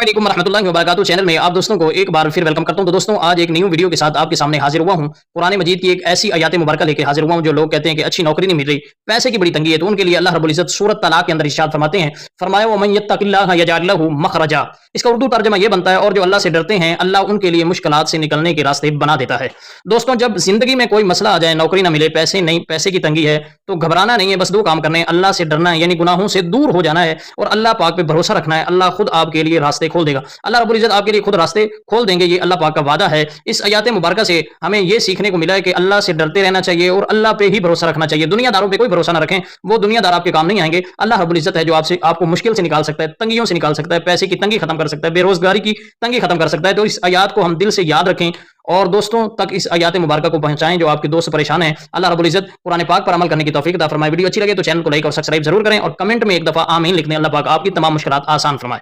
वालेकुम रहमतुल्लाहि व बरकातुहू। चैनल में आप दोस्तों को एक बार फिर वेलकम करता हूं। तो दोस्तों आज एक न्यू वीडियो के साथ आपके सामने हाजिर हुआ हूं। कुरान मजीद की एक ऐसी आयत मुबारक लेके हाजिर हुआ हूं जो लोग कहते हैं कि अच्छी नौकरी नहीं मिल रही, पैसे की बड़ी तंगी है, तो उनके लिए अल्लाह रब्बुल इज्जत सूरत तलाक के अंदर इरशाद फरमाते हैं, फरमाया व मन यत्तकिल्लाह यजअल लहू मखरजा। इसका उर्दू तर्जुमा यह बनता है, और जो अल्लाह से डरते हैं अल्लाह उनके लिए मुश्किलात से निकलने के रास्ते बना देता है। दोस्तों जब जिंदगी में कोई मसला आ जाए, नौकरी ना मिले, पैसे नहीं, पैसे की तंगी है, तो घबराना नहीं है, बस दो काम करने हैं। अल्लाह से डरना है, यानी गुनाहों से दूर हो जाना है, और अल्लाह पाक पे भरोसा रखना है। अल्लाह खुद आपके लिए रास्ते खोल देगा। अल्लाह रब्बुल इज्जत आपके लिए खुद रास्ते खोल देंगे, ये अल्लाह पाक का वादा है। इस आयत मुबारक से हमें ये सीखने को मिला है कि अल्लाह से डरते रहना चाहिए और अल्लाह पे ही भरोसा रखना चाहिए। दुनियादारों पे कोई भरोसा ना रखें, वो दुनियादार आपके काम नहीं आएंगे। अल्लाह रब्बुल इज्जत है जो आपसे आपको मुश्किल से निकाल सकता है, तंगियों से निकाल सकता है, पैसे की तंगी खत्म कर सकता है, बेरोजगारी की तंगी खत्म कर सकता है। तो इस आयत को हम दिल से याद रखें और दोस्तों तक इस आयत मुबारक को पहुंचाएं जो आपके दोस्त परेशान हैं। अल्लाह रब्बुल इज्जत कुरान पाक पर अमल करने की तौफीक अता फरमाए। वीडियो अच्छी लगे तो चैनल को लाइक और सब्सक्राइब जरूर करें, और कमेंट में एक दफा आमीन लिखने। अल्लाह पाक आपकी तमाम मुश्किलात आसान फरमाए।